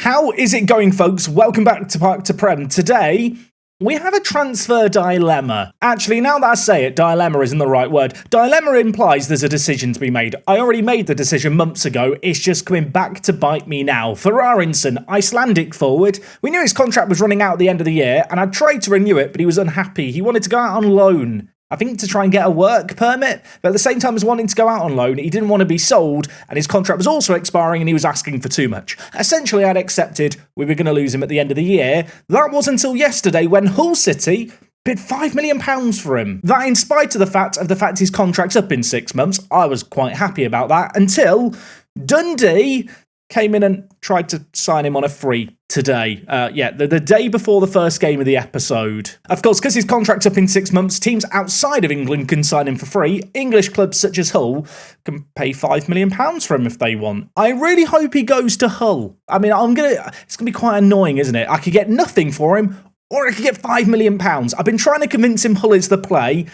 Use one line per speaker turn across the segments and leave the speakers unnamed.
How is it going, folks? Welcome back to Park to Prem. Today, we have a transfer dilemma. Actually, now that I say it, dilemma isn't the right word. Dilemma implies there's a decision to be made. I already made the decision months ago. It's just coming back to bite me now. For Aronson, Icelandic forward, we knew his contract was running out at the end of the year, and I tried to renew it, but he was unhappy. He wanted to go out on loan. I think to try and get a work permit, but at the same time as wanting to go out on loan, he didn't want to be sold, and his contract was also expiring, and he was asking for too much. Essentially, I'd accepted we were going to lose him at the end of the year. That was until yesterday when Hull City bid £5 million for him. That, in spite of the fact his contract's up in 6 months, I was quite happy about that, until Dundee came in and tried to sign him on a free today. The day before the first game of the episode. Of course, because his contract's up in 6 months, teams outside of England can sign him for free. English clubs such as Hull can pay £5 million for him if they want. I really hope he goes to Hull. I mean, it's going to be quite annoying, isn't it? I could get nothing for him, or I could get £5 million. I've been trying to convince him Hull is the play.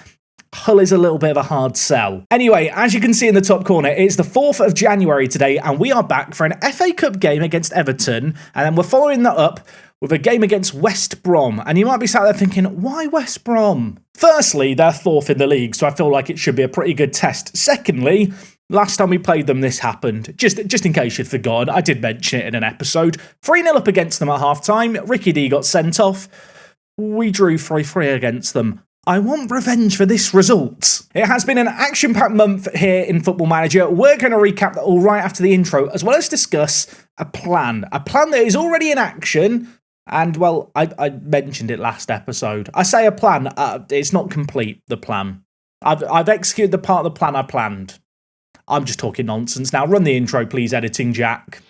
Hull is a little bit of a hard sell. Anyway, as you can see in the top corner, it's the 4th of January today, and we are back for an FA Cup game against Everton, and then we're following that up with a game against West Brom. And you might be sat there thinking, why West Brom? Firstly, they're 4th in the league, so I feel like it should be a pretty good test. Secondly, last time we played them, this happened. Just in case you'd forgotten, I did mention it in an episode. 3-0 up against them at half-time. Ricky D got sent off. We drew 3-3 against them. I want revenge for this result. It has been an action-packed month here in Football Manager. We're going to recap that all right after the intro, as well as discuss a plan that is already in action. And, well, I mentioned it last episode. I say a plan, it's not complete, the plan. I've executed the part of the plan I planned. I'm just talking nonsense now. Run the intro, please, editing Jack.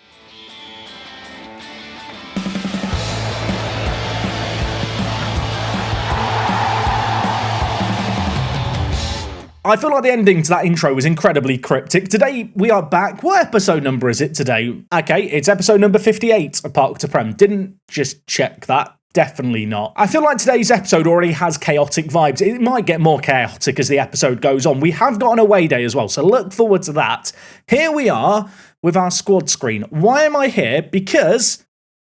I feel like the ending to that intro was incredibly cryptic. Today, we are back. What episode number is it today? Okay, it's episode number 58 of Park to Prem. Didn't just check that. Definitely not. I feel like today's episode already has chaotic vibes. It might get more chaotic as the episode goes on. We have got an away day as well, so look forward to that. Here we are with our squad screen. Why am I here? Because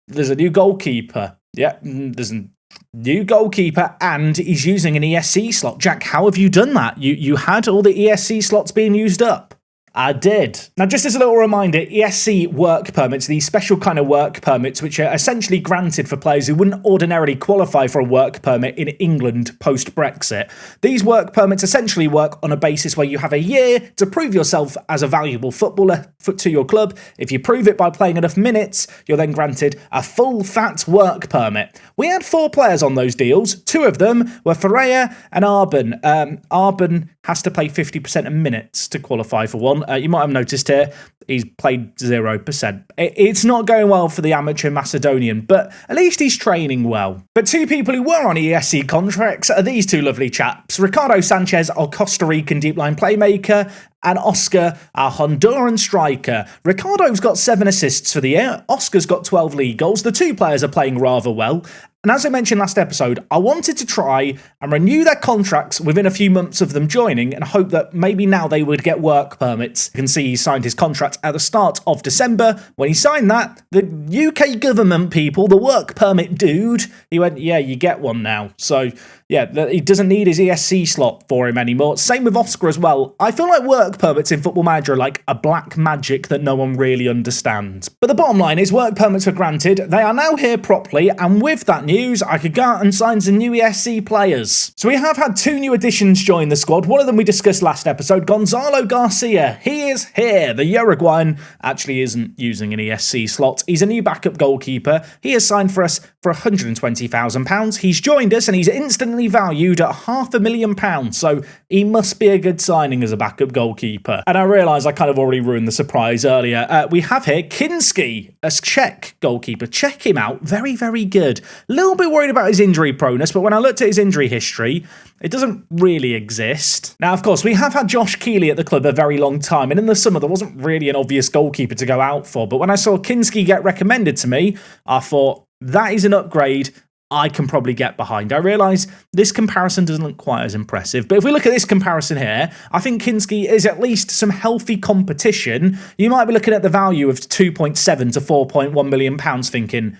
there's a new goalkeeper. Yeah, there's a new goalkeeper, and he's using an ESC slot. Jack, how have you done that? You had all the ESC slots being used up. I did. Now, just as a little reminder, ESC work permits, these special kind of work permits, which are essentially granted for players who wouldn't ordinarily qualify for a work permit in England post-Brexit. These work permits essentially work on a basis where you have a year to prove yourself as a valuable footballer to your club. If you prove it by playing enough minutes, you're then granted a full fat work permit. We had 4 players on those deals. 2 of them were Ferreira and Arbon. Arbon has to play 50% of minutes to qualify for one. You might have noticed here, he's played 0%. It's not going well for the amateur Macedonian, but at least he's training well. But 2 people who were on ESC contracts are these 2 lovely chaps. Ricardo Sanchez, our Costa Rican deep line playmaker, and Oscar, our Honduran striker. Ricardo's got 7 assists for the year. Oscar's got 12 league goals. The 2 players are playing rather well. And as I mentioned last episode, I wanted to try and renew their contracts within a few months of them joining and hope that maybe now they would get work permits. You can see he signed his contract at the start of December. When he signed that, the UK government people, the work permit dude, he went, yeah, you get one now. So, yeah, he doesn't need his ESC slot for him anymore. Same with Oscar as well. I feel like work permits in Football Manager are like a black magic that no one really understands. But the bottom line is work permits were granted. They are now here properly, and with that news, I could go out and sign some new ESC players. So we have had 2 new additions join the squad. One of them we discussed last episode, Gonzalo Garcia. He is here. The Uruguayan actually isn't using an ESC slot. He's a new backup goalkeeper. He has signed for us for £120,000. He's joined us and he's instantly valued at £500,000. So he must be a good signing as a backup goalkeeper. And I realise I kind of already ruined the surprise earlier. We have here Kinski, a Czech goalkeeper. Check him out. Very, very good. A little bit worried about his injury proneness, but when I looked at his injury history, it doesn't really exist. Now, of course, we have had Josh Keeley at the club a very long time, and in the summer, there wasn't really an obvious goalkeeper to go out for. But when I saw Kinski get recommended to me, I thought, that is an upgrade I can probably get behind. I realise this comparison doesn't look quite as impressive, but if we look at this comparison here, I think Kinski is at least some healthy competition. You might be looking at the value of 2.7 to 4.1 million pounds thinking,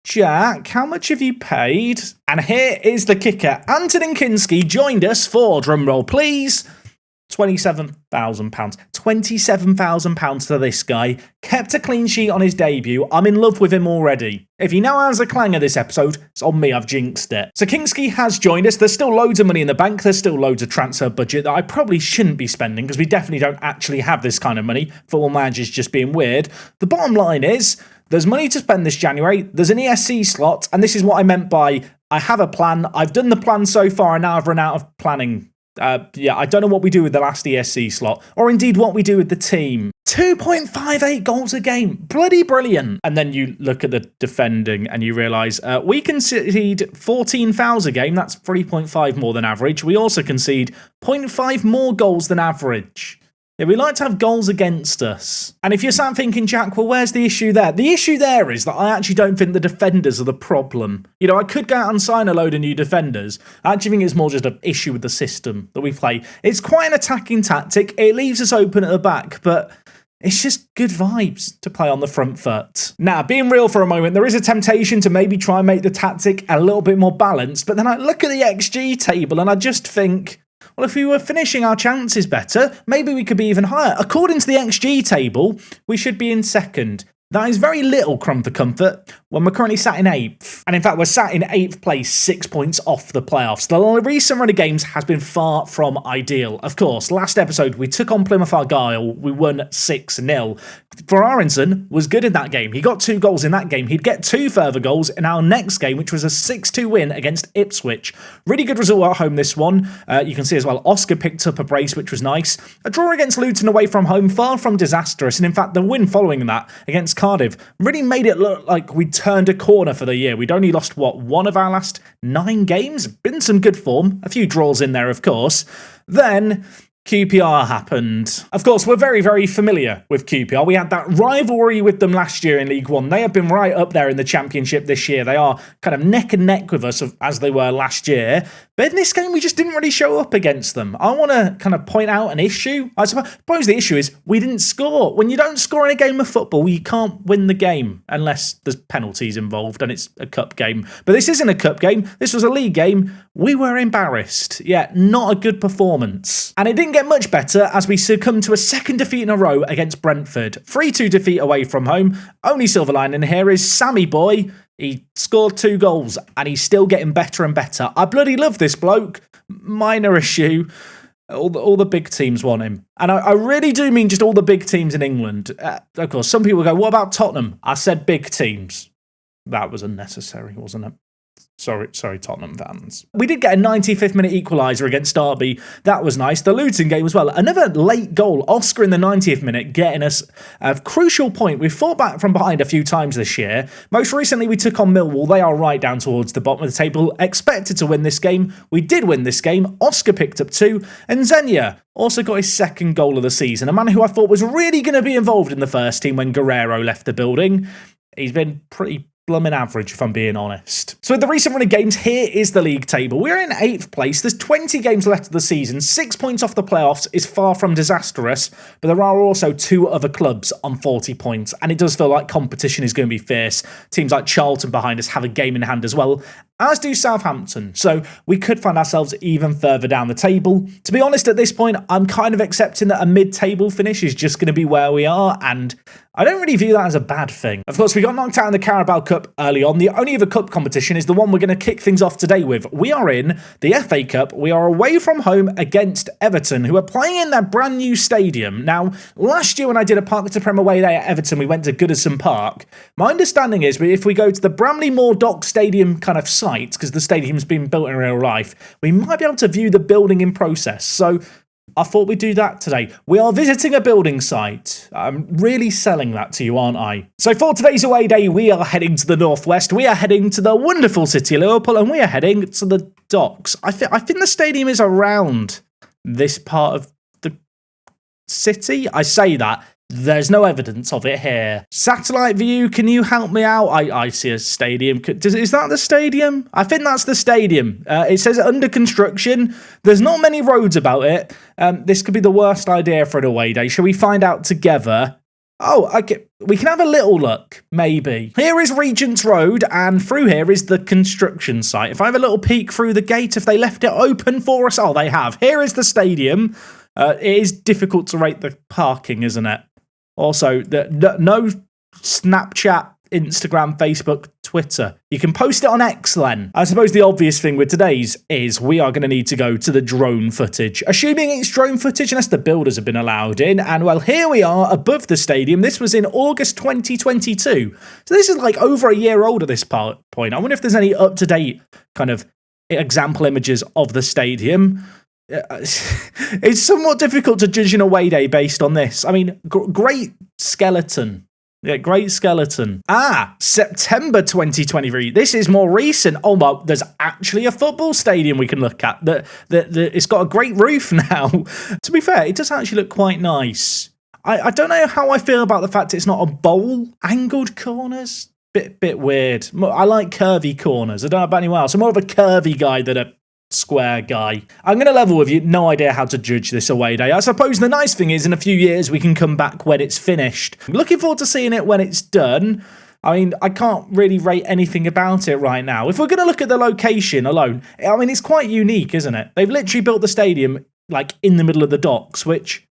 Jack, how much have you paid? And here is the kicker. Antonin Kinski joined us for, drumroll please, £27,000. £27,000 to this guy. Kept a clean sheet on his debut. I'm in love with him already. If he now has a clanger this episode, it's on me, I've jinxed it. So Kinski has joined us. There's still loads of money in the bank. There's still loads of transfer budget that I probably shouldn't be spending because we definitely don't actually have this kind of money. Football Manager's just being weird. The bottom line is, there's money to spend this January. There's an ESC slot. And this is what I meant by, I have a plan. I've done the plan so far and now I've run out of planning. I don't know what we do with the last ESC slot, or indeed what we do with the team. 2.58 goals a game. Bloody brilliant. And then you look at the defending and you realise we concede 14 fouls a game. That's 3.5 more than average. We also concede 0.5 more goals than average. Yeah, we like to have goals against us. And if you're sat thinking, Jack, well, where's the issue there? The issue there is that I actually don't think the defenders are the problem. You know, I could go out and sign a load of new defenders. I actually think it's more just an issue with the system that we play. It's quite an attacking tactic. It leaves us open at the back, but it's just good vibes to play on the front foot. Now, being real for a moment, there is a temptation to maybe try and make the tactic a little bit more balanced, but then I look at the XG table and I just think, well, if we were finishing our chances better, maybe we could be even higher. According to the XG table, we should be in second. That is very little crumb for comfort when we're currently sat in 8th. And in fact, we're sat in 8th place, 6 points off the playoffs. The recent run of games has been far from ideal. Of course, last episode, we took on Plymouth Argyle. We won 6-0. For Aronson was good in that game. He got 2 goals in that game. He'd get 2 further goals in our next game, which was a 6-2 win against Ipswich. Really good result at home, this one. You can see as well, Oscar picked up a brace, which was nice. A draw against Luton away from home, far from disastrous. And in fact, the win following that against Cardiff really made it look like we'd turned a corner for the year. We'd only lost, one of our last 9 games? Been some good form. A few draws in there, of course. Then QPR happened. Of course, we're very, very familiar with QPR. We had that rivalry with them last year in League One. They have been right up there in the Championship this year. They are kind of neck and neck with us as they were last year. But in this game, we just didn't really show up against them. I want to kind of point out an issue. I suppose the issue is we didn't score. When you don't score in a game of football, you can't win the game unless there's penalties involved and it's a cup game. But this isn't a cup game. This was a league game. We were embarrassed. Yeah, not a good performance. And it didn't get much better as we succumbed to a second defeat in a row against Brentford. 3-2 defeat away from home. Only silver lining here is Sammy Boy. He scored 2 goals and he's still getting better and better. I bloody love this bloke. Minor issue. All the big teams want him. And I really do mean just all the big teams in England. Of course, some people go, what about Tottenham? I said big teams. That was unnecessary, wasn't it? Sorry, Tottenham fans. We did get a 95th minute equaliser against Derby. That was nice. The Luton game as well. Another late goal. Oscar in the 90th minute getting us a crucial point. We've fought back from behind a few times this year. Most recently, we took on Millwall. They are right down towards the bottom of the table. Expected to win this game. We did win this game. Oscar picked up 2. And Xenia also got his second goal of the season. A man who I thought was really going to be involved in the first team when Guerrero left the building. He's been pretty blooming average, if I'm being honest. So with the recent run of games, here is the league table. We're in 8th place. There's 20 games left of the season. 6 points off the playoffs is far from disastrous, but there are also 2 other clubs on 40 points, and it does feel like competition is going to be fierce. Teams like Charlton behind us have a game in hand as well, as do Southampton. So we could find ourselves even further down the table. To be honest, at this point, I'm kind of accepting that a mid-table finish is just going to be where we are, and I don't really view that as a bad thing. Of course, we got knocked out in the Carabao Cup early on. The only other cup competition is the one we're going to kick things off today with. We are in the FA Cup. We are away from home against Everton, who are playing in their brand new stadium. Now, last year when I did a Park to Prem away day at Everton, we went to Goodison Park. My understanding is if we go to the Bramley Moor Dock Stadium kind of site, because the stadium's been built in real life, we might be able to view the building in process. So I thought we'd do that today. We are visiting a building site. I'm really selling that to you, aren't I? So for today's away day, we are heading to the northwest. We are heading to the wonderful city of Liverpool, and we are heading to the docks. I think the stadium is around this part of the city. I say that. There's no evidence of it here. Satellite view, can you help me out? I see a stadium. Is that the stadium? I think that's the stadium. It says under construction. There's not many roads about it. This could be the worst idea for an away day. Shall we find out together? Oh, okay. We can have a little look, maybe. Here is Regent's Road, and through here is the construction site. If I have a little peek through the gate, if they left it open for us, oh, they have. Here is the stadium. It is difficult to rate the parking, isn't it? Also, no Snapchat, Instagram, Facebook, Twitter. You can post it on X then. I suppose the obvious thing with today's is we are going to need to go to the drone footage. Assuming it's drone footage, unless the builders have been allowed in. And well, here we are above the stadium. This was in August 2022. So this is like over a year old at this point. I wonder if there's any up-to-date kind of example images of the stadium. It's somewhat difficult to judge an away day based on this. I mean, great skeleton. Yeah, great skeleton. September 2023. This is more recent. Oh, well, there's actually a football stadium we can look at. It's got a great roof now. To be fair, it does actually look quite nice. I don't know how I feel about the fact it's not a bowl. Angled corners? Bit weird. I like curvy corners. I don't know about anyone else. I'm more of a curvy guy than a square guy. I'm going to level with you, no idea how to judge this away day. I suppose the nice thing is in a few years we can come back when it's finished. I'm looking forward to seeing it when it's done. I mean, I can't really rate anything about it right now. If we're going to look at the location alone, I mean, it's quite unique, isn't it? They've literally built the stadium like in the middle of the docks, which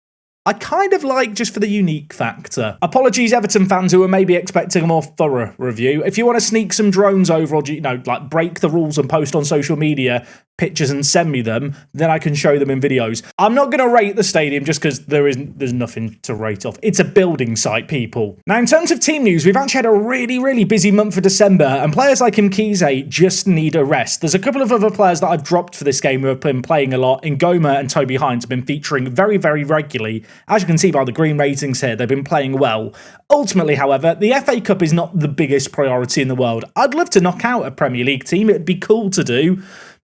I kind of like just for the unique factor. Apologies, Everton fans who were maybe expecting a more thorough review. If you want to sneak some drones over or, like break the rules and post on social media pictures and send me them, then I can show them in videos. I'm not going to rate the stadium just because there's nothing to rate off. It's a building site, people. Now, in terms of team news, we've actually had a really, really busy month for December, and players like Mkize just need a rest. There's a couple of other players that I've dropped for this game who have been playing a lot. Ngoma and Toby Hines have been featuring very, very regularly. As you can see by the green ratings here, they've been playing well. Ultimately, however, the FA Cup is not the biggest priority in the world. I'd love to knock out a Premier League team. It'd be cool to do.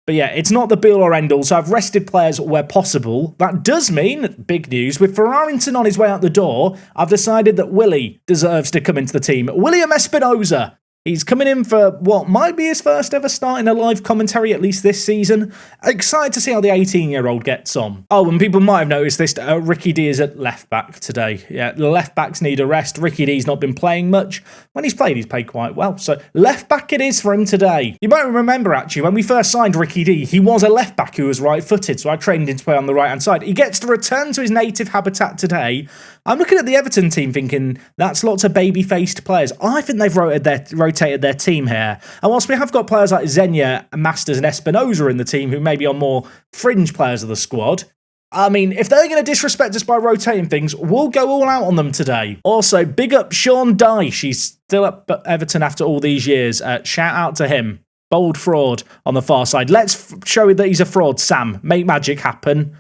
But yeah, it's not the be-all or end-all, so I've rested players where possible. That does mean, big news, with Ferrarington on his way out the door, I've decided that Willie deserves to come into the team. William Espinoza. He's coming in for what might be his first ever start in a live commentary, at least this season. Excited to see how the 18-year-old gets on. Oh, and people might have noticed this, Ricky D is at left-back today. Yeah, the left-backs need a rest. Ricky D's not been playing much. When he's played quite well. So left-back it is for him today. You might remember, actually, when we first signed Ricky D, he was a left-back who was right-footed, so I trained him to play on the right-hand side. He gets to return to his native habitat today. I'm looking at the Everton team thinking, that's lots of baby-faced players. I think they've rotated their team here. And whilst we have got players like Xenia, Masters and Espinoza in the team who maybe are more fringe players of the squad, I mean, if they're going to disrespect us by rotating things, we'll go all out on them today. Also, big up Sean Dyche. He's still up at Everton after all these years. Shout out to him. Bold fraud on the far side. Let's show that he's a fraud, Sam. Make magic happen.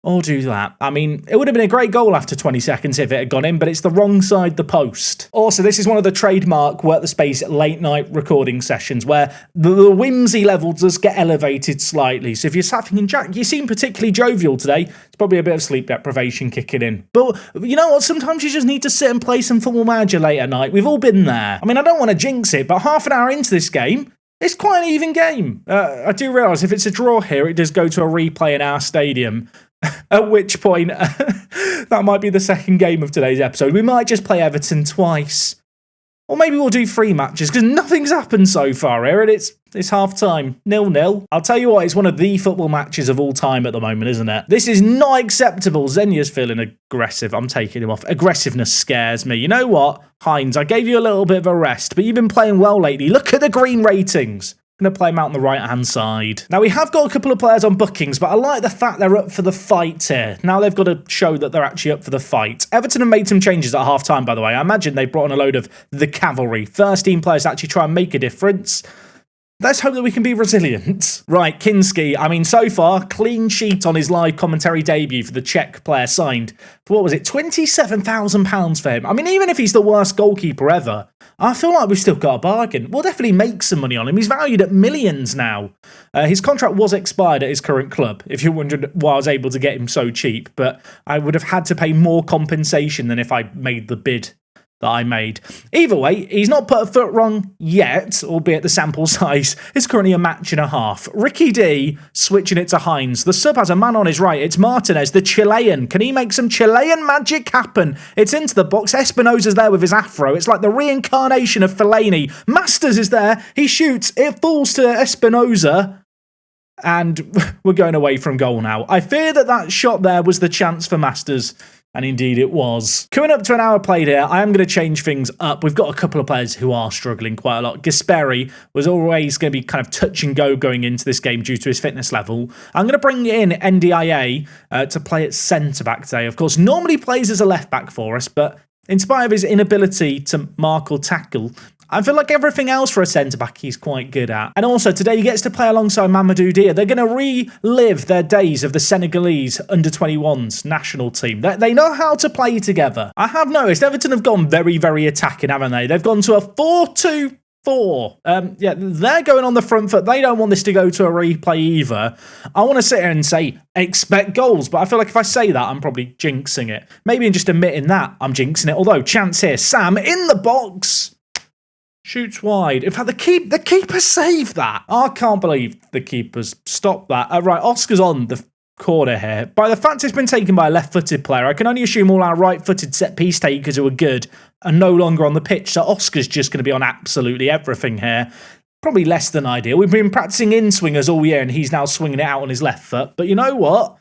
Or do that. I mean, it would have been a great goal after 20 seconds if it had gone in, but it's the wrong side of the post. Also, this is one of the trademark Work the Space late night recording sessions where the whimsy level does get elevated slightly. So if you're sat thinking, Jack, you seem particularly jovial today, it's probably a bit of sleep deprivation kicking in. But you know what? Sometimes you just need to sit and play some Football Manager late at night. We've all been there. I mean, I don't want to jinx it, but half an hour into this game, it's quite an even game. I do realise if it's a draw here, it does go to a replay in our stadium. At which point, that might be the second game of today's episode. We might just play Everton twice. Or maybe we'll do 3 matches, because nothing's happened so far here, and it's half-time. 0-0. I'll tell you what, it's one of the football matches of all time at the moment, isn't it? This is not acceptable. Xenia's feeling aggressive. I'm taking him off. Aggressiveness scares me. You know what, Hines, I gave you a little bit of a rest, but you've been playing well lately. Look at the green ratings. Going to play him out on the right-hand side. Now, we have got a couple of players on bookings, but I like the fact they're up for the fight here. Now they've got to show that they're actually up for the fight. Everton have made some changes at half-time, by the way. I imagine they've brought on a load of the cavalry. First-team players to actually try and make a difference. Let's hope that we can be resilient. Right, Kinski. I mean, so far, clean sheet on his live commentary debut for the Czech player signed for, what was it, £27,000 for him. I mean, even if he's the worst goalkeeper ever, I feel like we've still got a bargain. We'll definitely make some money on him. He's valued at millions now. His contract was expired at his current club, if you're wondering why I was able to get him so cheap, but I would have had to pay more compensation than if I made the bid that I made. Either way, he's not put a foot wrong yet, albeit the sample size is currently a match and a half. Ricky D switching it to Hines. The sub has a man on his right. It's Martinez, the Chilean. Can he make some Chilean magic happen? It's into the box. Espinosa's there with his afro. It's like the reincarnation of Fellaini. Masters is there. He shoots. It falls to Espinosa. And we're going away from goal now. I fear that shot there was the chance for Masters. And indeed it was. Coming up to an hour played here, I am going to change things up. We've got a couple of players who are struggling quite a lot. Gasperi was always going to be kind of touch and go going into this game due to his fitness level. I'm going to bring in NDIA to play at centre-back today. Of course, normally plays as a left-back for us, but in spite of his inability to mark or tackle, I feel like everything else for a centre-back he's quite good at. And also, today he gets to play alongside Mamadou Dia. They're going to relive their days of the Senegalese under-21s national team. They know how to play together. I have noticed Everton have gone very, very attacking, haven't they? They've gone to a 4-2-4. Yeah, they're going on the front foot. They don't want this to go to a replay either. I want to sit here and say, expect goals, but I feel like if I say that, I'm probably jinxing it. Maybe in just admitting that, I'm jinxing it. Although, chance here. Sam in the box. Shoots wide. In fact, the keeper saved that. I can't believe the keeper's stopped that. Right, Oscar's on the corner here. By the fact it's been taken by a left-footed player, I can only assume all our right-footed set-piece takers who are good are no longer on the pitch, so Oscar's just going to be on absolutely everything here. Probably less than ideal. We've been practicing in-swingers all year, and he's now swinging it out on his left foot. But you know what?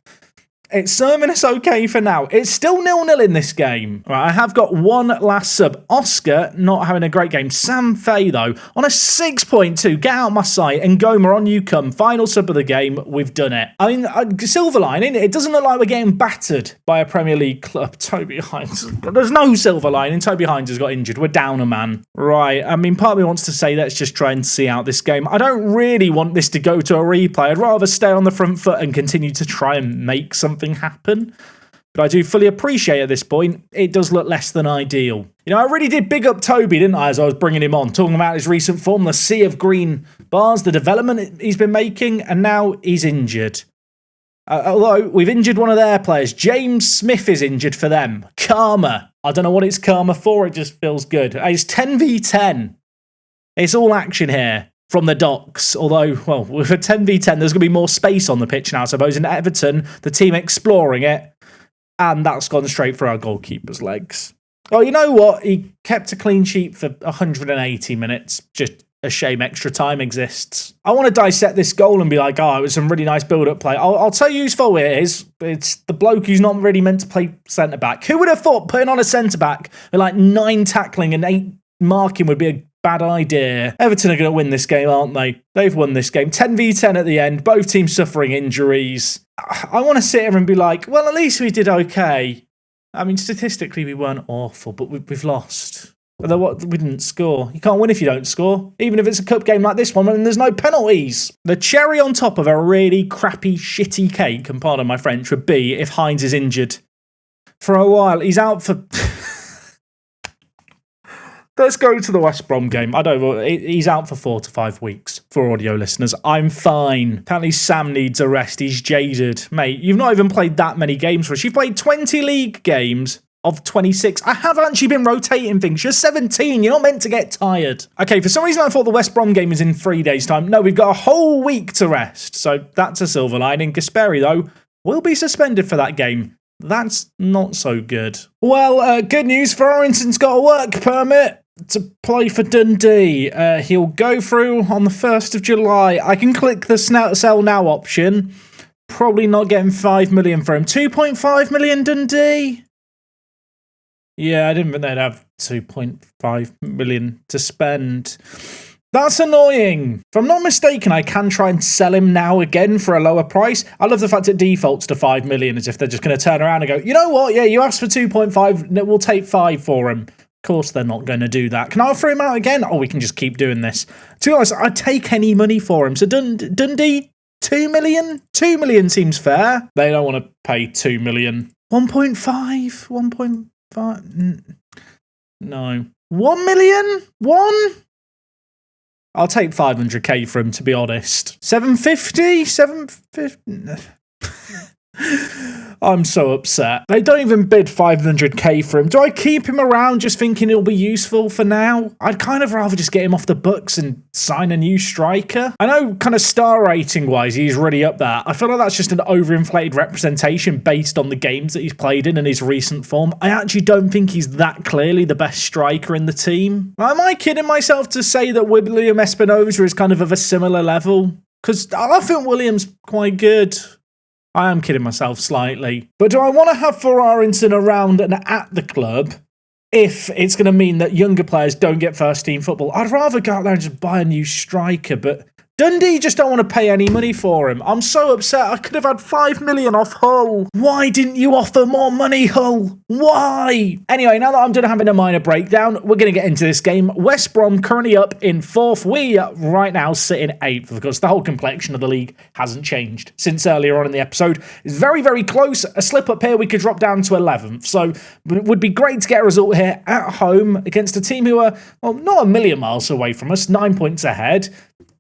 It's serving us okay for now. It's still 0-0 in this game. Right, I have got one last sub. Oscar not having a great game. Sam Fay, though, on a 6.2. Get out my sight. And Goma, on you come. Final sub of the game. We've done it. I mean, silver lining. It doesn't look like we're getting battered by a Premier League club. Toby Hines. There's no silver lining. Toby Hines has got injured. We're down a man. Right. I mean, part of me wants to say let's just try and see out this game. I don't really want this to go to a replay. I'd rather stay on the front foot and continue to try and make something happen, but I do fully appreciate at this point it does look less than ideal. You know, I really did big up Toby, didn't I, as I was bringing him on, talking about his recent form, the sea of green bars, the development he's been making, and now he's injured. Although we've injured one of their players. James Smith is injured for them. Karma. I don't know what it's karma for, it just feels good. It's 10v10. It's all action here. From the docks, although, well, with a 10v10, there's going to be more space on the pitch now, I suppose. In Everton, the team exploring it, and that's gone straight for our goalkeeper's legs. Oh, you know what? He kept a clean sheet for 180 minutes. Just a shame extra time exists. I want to dissect this goal and be like, oh, it was some really nice build-up play. I'll tell you whose fault it is. It's the bloke who's not really meant to play centre-back. Who would have thought putting on a centre-back with like 9 tackling and 8 marking would be a bad idea? Everton are going to win this game, aren't they? They've won this game. 10v10 at the end. Both teams suffering injuries. I want to sit here and be like, well, at least we did okay. I mean, statistically, we weren't awful, but we've lost. Although we didn't score. You can't win if you don't score. Even if it's a cup game like this one, and there's no penalties. The cherry on top of a really crappy, shitty cake, and pardon my French, would be if Hines is injured. For a while, he's out for... Let's go to the West Brom game. I don't know. He's out for 4 to 5 weeks for audio listeners. I'm fine. Apparently Sam needs a rest. He's jaded. Mate, you've not even played that many games for us. You've played 20 league games of 26. I have actually been rotating things. You're 17. You're not meant to get tired. Okay, for some reason I thought the West Brom game is in 3 days' time. No, we've got a whole week to rest. So that's a silver lining. Gasperi, though, will be suspended for that game. That's not so good. Well, good news. Ferguson got a work permit to play for Dundee. He'll go through on the 1st of July. I can click the sell now option. Probably not getting 5 million for him. 2.5 million Dundee? Yeah, I didn't think they'd have 2.5 million to spend. That's annoying. If I'm not mistaken, I can try and sell him now again for a lower price. I love the fact it defaults to 5 million as if they're just going to turn around and go, you know what? Yeah, you asked for 2.5. We'll take 5 for him. course they're not going to do that. Can I offer him out again? Or we can just keep doing this. To be honest, I'd take any money for him. So Dundee, 2 million? 2 million seems fair. They don't want to pay 2 million. 1.5? 1.5? No. 1 million? 1? I'll take 500k for him, to be honest. 750? 750? I'm so upset. They don't even bid 500k for him. Do I keep him around just thinking he'll be useful for now? I'd kind of rather just get him off the books and sign a new striker. I know kind of star rating wise he's really up there. I feel like that's just an overinflated representation based on the games that he's played in and his recent form. I actually don't think he's that clearly the best striker in the team. Am I kidding myself to say that William Espinosa is kind of a similar level? Because I think William's quite good. I am kidding myself slightly. But do I want to have Ferrarinson around and at the club if it's going to mean that younger players don't get first team football? I'd rather go out there and just buy a new striker, but Dundee just don't want to pay any money for him. I'm so upset. I could have had 5 million off Hull. Why didn't you offer more money, Hull? Why? Anyway, now that I'm done having a minor breakdown, we're going to get into this game. West Brom currently up in 4th. We right now sit in 8th because the whole complexion of the league hasn't changed since earlier on in the episode. It's very, very close. A slip up here, we could drop down to 11th. So it would be great to get a result here at home against a team who are, well, not a million miles away from us, 9 points ahead.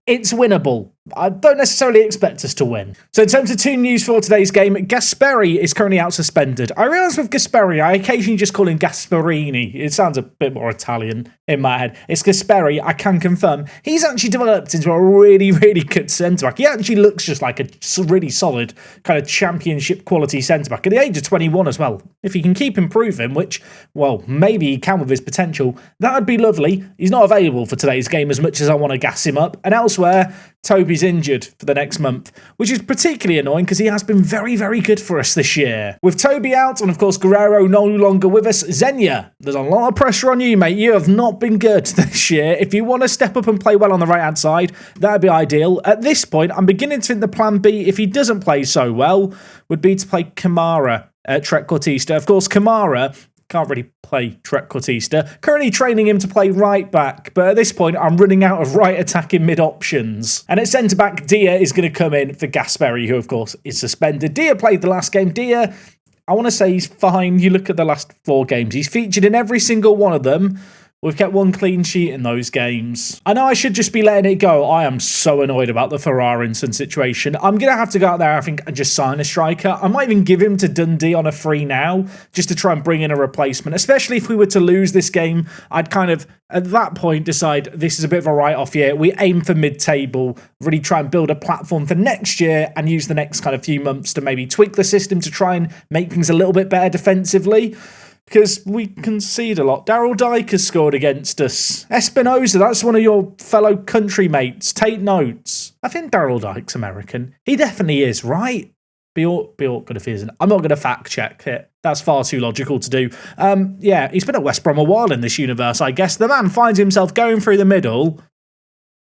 It's winnable. I don't necessarily expect us to win. So in terms of team news for today's game, Gasperi is currently out suspended. I realise with Gasperi, I occasionally just call him Gasperini. It sounds a bit more Italian in my head. It's Gasperi, I can confirm. He's actually developed into a really, really good centre-back. He actually looks just like a really solid kind of championship quality centre-back at the age of 21 as well. If he can keep improving, which, well, maybe he can with his potential, that would be lovely. He's not available for today's game as much as I want to gas him up. And elsewhere, Toby's injured for the next month, which is particularly annoying because he has been very, very good for us this year. With Toby out and, of course, Guerrero no longer with us, Xenia, there's a lot of pressure on you, mate. You have not been good this year. If you want to step up and play well on the right-hand side, that would be ideal. At this point, I'm beginning to think the plan B, if he doesn't play so well, would be to play Kamara at Trequartista. Of course, Kamara can't really play Trequartista. Currently training him to play right back, but at this point I'm running out of right attacking mid options. And at centre back, Dia is going to come in for Gasperi, who of course is suspended. Dia played the last game. Dia, I want to say he's fine. You look at the last 4 games. He's featured in every single one of them. We've kept 1 clean sheet in those games. I know I should just be letting it go. I am so annoyed about the Ferrarinson situation. I'm going to have to go out there, I think, and just sign a striker. I might even give him to Dundee on a free now, just to try and bring in a replacement. Especially if we were to lose this game, I'd kind of, at that point, decide this is a bit of a write-off year. We aim for mid-table, really try and build a platform for next year and use the next kind of few months to maybe tweak the system to try and make things a little bit better defensively. Because we concede a lot. Daryl Dyke has scored against us. Espinosa, that's one of your fellow country mates. Take notes. I think Daryl Dyke's American. He definitely is, right? Be awkward if he isn't. I'm not going to fact check it. That's far too logical to do. Yeah, he's been at West Brom a while in this universe, I guess. The man finds himself going through the middle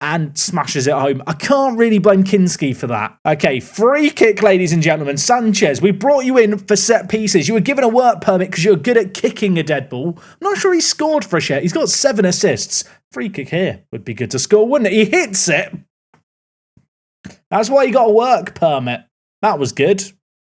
and smashes it home. I can't really blame Kinski for that. Okay, free kick, ladies and gentlemen. Sanchez, we brought you in for set pieces. You were given a work permit because you're good at kicking a dead ball. I'm not sure he scored for us yet. He's got 7 assists. Free kick here would be good to score, wouldn't it? He hits it. That's why he got a work permit. That was good.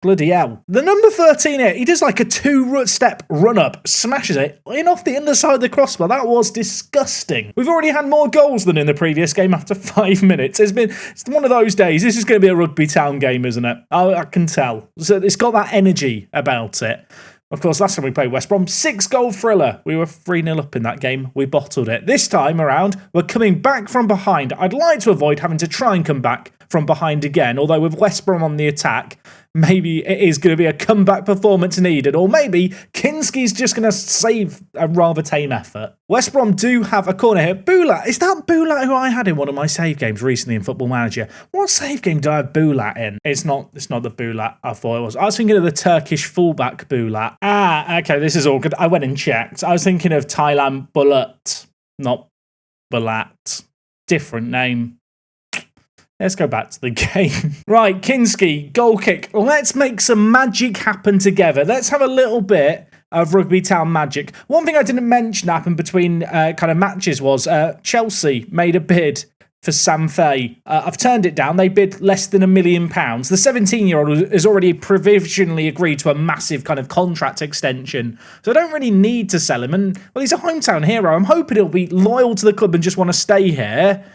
Bloody hell. The number 13 here, he does like a 2-step run-up, smashes it in off the underside of the crossbar. That was disgusting. We've already had more goals than in the previous game after 5 minutes. It's one of those days. This is going to be a Rugby Town game, isn't it? I can tell. So it's got that energy about it. Of course, last time we played West Brom, 6-goal thriller. We were 3-0 up in that game. We bottled it. This time around, we're coming back from behind. I'd like to avoid having to try and come back from behind again, although with West Brom on the attack, maybe it is going to be a comeback performance needed, or maybe Kinski's just going to save a rather tame effort. West Brom do have a corner here. Bulat, is that Bulat who I had in one of my save games recently in Football Manager? What save game do I have Bulat in? It's not the Bulat I thought it was. I was thinking of the Turkish fullback Bulat. Okay, this is all good. I went and checked. I was thinking of Thailand Bulat, not Bulat. Different name. Let's go back to the game. Right, Kinski, goal kick. Let's make some magic happen together. Let's have a little bit of Rugby Town magic. One thing I didn't mention happened between kind of matches was Chelsea made a bid for Sam Fay. I've turned it down. They bid less than £1 million. The 17-year-old has already provisionally agreed to a massive kind of contract extension. So I don't really need to sell him. And, well, he's a hometown hero. I'm hoping he'll be loyal to the club and just want to stay here.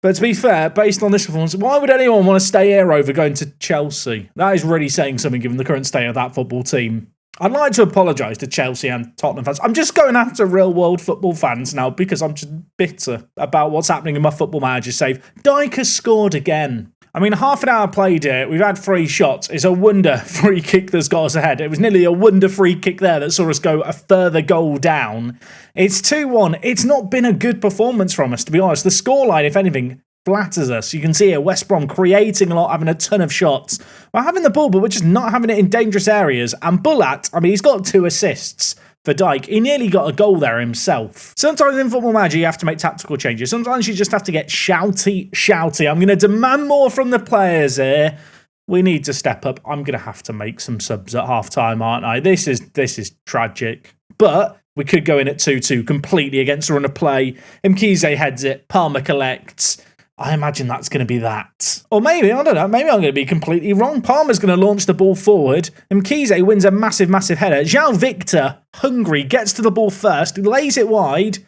But to be fair, based on this performance, why would anyone want to stay here over going to Chelsea? That is really saying something given the current state of that football team. I'd like to apologise to Chelsea and Tottenham fans. I'm just going after real-world football fans now because I'm just bitter about what's happening in my Football Manager save. Dyke has scored again. I mean, half an hour played here. We've had 3 shots. It's a wonder free kick that's got us ahead. It was nearly a wonder free kick there that saw us go a further goal down. It's 2-1. It's not been a good performance from us, to be honest. The scoreline, if anything, flatters us. You can see here, West Brom creating a lot, having a ton of shots. We're having the ball, but we're just not having it in dangerous areas. And Bullat, I mean, he's got 2 assists for Dyke. He nearly got a goal there himself. Sometimes in Football Manager, you have to make tactical changes. Sometimes you just have to get shouty. I'm going to demand more from the players here. We need to step up. I'm going to have to make some subs at half-time, aren't I? This is tragic. But we could go in at 2-2 completely against a run of play. Mkize heads it. Palmer collects. I imagine that's going to be that. Or maybe, I don't know, maybe I'm going to be completely wrong. Palmer's going to launch the ball forward. Mkize wins a massive header. João Victor, hungry, gets to the ball first, lays it wide.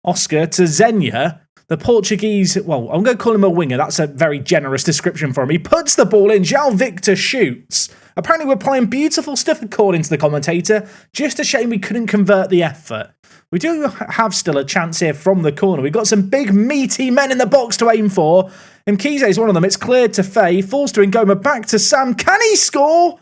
Oscar to Xenia. The Portuguese, well, I'm going to call him a winger. That's a very generous description for him. He puts the ball in. João Victor shoots. Apparently we're playing beautiful stuff according to the commentator. Just a shame we couldn't convert the effort. We do have still a chance here from the corner. We've got some big, meaty men in the box to aim for. Mkize is one of them. It's cleared to Faye. Falls to Ngoma. Back to Sam. Can he score?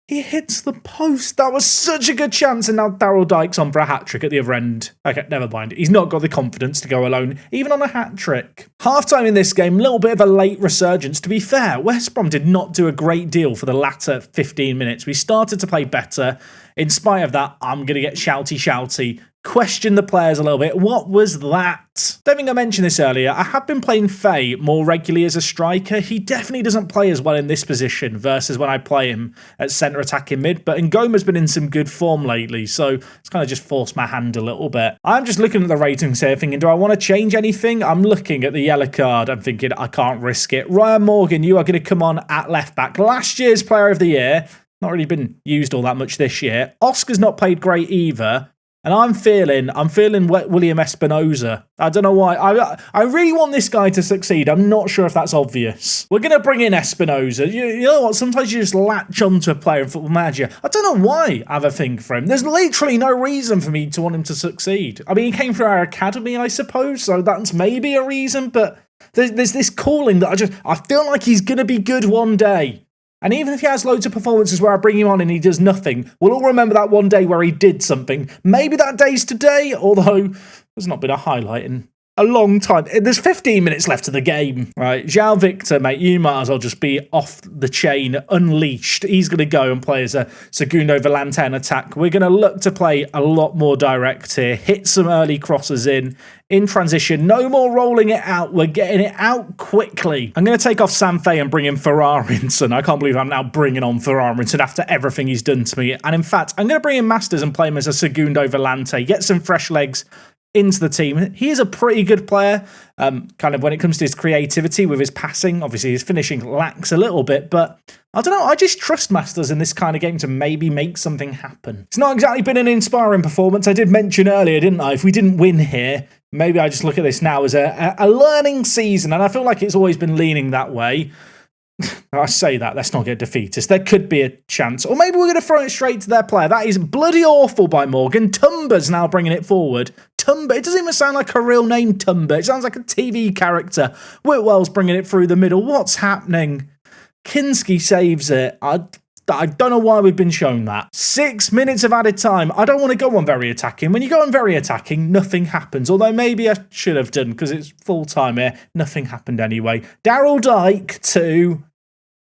He hits the post. That was such a good chance. And now Daryl Dykes on for a hat-trick at the other end. Okay, never mind. He's not got the confidence to go alone, even on a hat-trick. Half-time in this game, a little bit of a late resurgence. To be fair, West Brom did not do a great deal for the latter 15 minutes. We started to play better. In spite of that, I'm going to get shouty. Question the players a little bit. What was that? Don't think I mentioned this earlier. I have been playing Faye more regularly as a striker. He definitely doesn't play as well in this position versus when I play him at centre attacking mid. But Ngoma's been in some good form lately, so it's kind of just forced my hand a little bit. I'm just looking at the ratings here thinking, do I want to change anything? I'm looking at the yellow card. I'm thinking, I can't risk it. Ryan Morgan, you are going to come on at left back. Last year's player of the year. Not really been used all that much this year. Oscar's not played great either. And I'm feeling William Espinoza. I don't know why. I really want this guy to succeed. I'm not sure if that's obvious. We're going to bring in Espinoza. You know what? Sometimes you just latch onto a player in Football Manager. I don't know why I have a thing for him. There's literally no reason for me to want him to succeed. I mean, he came through our academy, I suppose, so that's maybe a reason. But there's this calling that I feel like he's going to be good one day. And even if he has loads of performances where I bring him on and he does nothing, we'll all remember that one day where he did something. Maybe that day's today, although there's not been a highlight in a long time. There's 15 minutes left of the game. Right, João Victor, mate, you might as well just be off the chain, unleashed. He's going to go and play as a Segundo Volante in attack. We're going to look to play a lot more direct here, hit some early crosses in transition. No more rolling it out. We're getting it out quickly. I'm going to take off Sam Fay and bring in Ferrarinson. I can't believe I'm now bringing on Ferrarinson after everything he's done to me. And in fact, I'm going to bring in Masters and play him as a Segundo Volante, get some fresh legs into the team. He is a pretty good player, kind of when it comes to his creativity with his passing. Obviously, his finishing lacks a little bit, but I don't know. I just trust Masters in this kind of game to maybe make something happen. It's not exactly been an inspiring performance. I did mention earlier, didn't I? If we didn't win here, maybe I just look at this now as a learning season, and I feel like it's always been leaning that way. I say that, let's not get defeatist. There could be a chance. Or maybe we're going to throw it straight to their player. That is bloody awful by Morgan. Tumba's now bringing it forward. Tumba, it doesn't even sound like a real name, Tumba. It sounds like a TV character. Whitwell's bringing it through the middle. What's happening? Kinski saves it. I don't know why we've been shown that. 6 minutes of added time. I don't want to go on very attacking. When you go on very attacking, nothing happens. Although maybe I should have done because it's full time here. Nothing happened anyway. Daryl Dyke 2,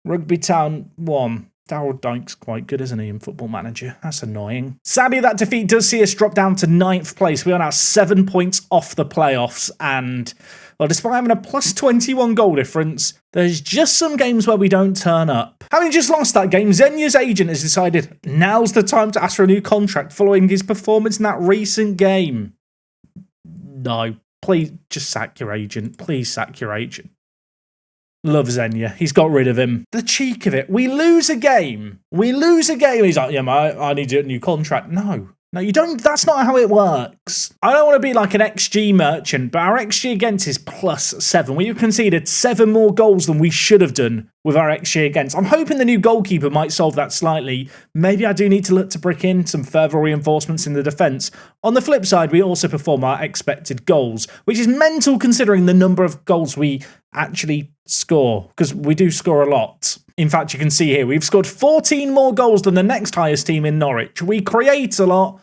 Rugby Town 1. Daryl Dyke's quite good, isn't he, in Football Manager? That's annoying. Sadly, that defeat does see us drop down to 9th place. We are now 7 points off the playoffs, and Well, despite having a plus 21 goal difference, there's just some games where we don't turn up. Having just lost that game, Zenya's agent has decided now's the time to ask for a new contract following his performance in that recent game. No, please, just sack your agent. Please sack your agent. Love Zenya. He's got rid of him. The cheek of it. We lose a game. He's like, yeah, mate, I need a new contract. No, you don't. That's not how it works. I don't want to be like an XG merchant, but our XG against is +7. We've conceded 7 more goals than we should have done with our XG against. I'm hoping the new goalkeeper might solve that slightly. Maybe I do need to look to brick in some further reinforcements in the defence. On the flip side, we also perform our expected goals, which is mental considering the number of goals we actually score, because we do score a lot. In fact, you can see here, we've scored 14 more goals than the next highest team in Norwich. We create a lot.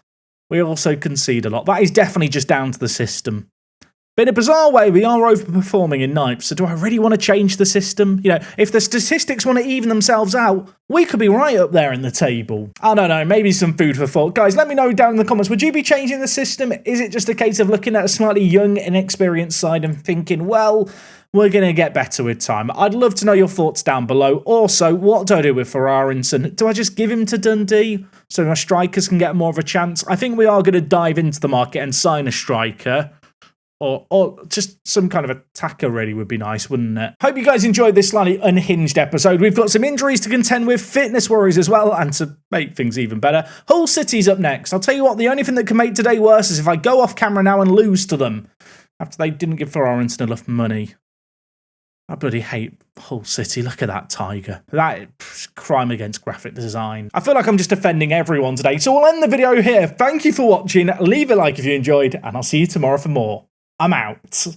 We also concede a lot. That is definitely just down to the system. But in a bizarre way, we are overperforming in ninth. So do I really want to change the system? You know, if the statistics want to even themselves out, we could be right up there in the table. I don't know, maybe some food for thought. Guys, let me know down in the comments. Would you be changing the system? Is it just a case of looking at a slightly young, inexperienced side and thinking, well, we're going to get better with time? I'd love to know your thoughts down below. Also, what do I do with Ferrarinson? Do I just give him to Dundee so my strikers can get more of a chance? I think we are going to dive into the market and sign a striker. Or just some kind of attacker really would be nice, wouldn't it? Hope you guys enjoyed this slightly unhinged episode. We've got some injuries to contend with, fitness worries as well, and to make things even better, Hull City's up next. I'll tell you what, the only thing that can make today worse is if I go off camera now and lose to them after they didn't give Ferrarinson enough money. I bloody hate Hull City. Look at that tiger. That crime against graphic design. I feel like I'm just offending everyone today, so we'll end the video here. Thank you for watching. Leave a like if you enjoyed, and I'll see you tomorrow for more. I'm out.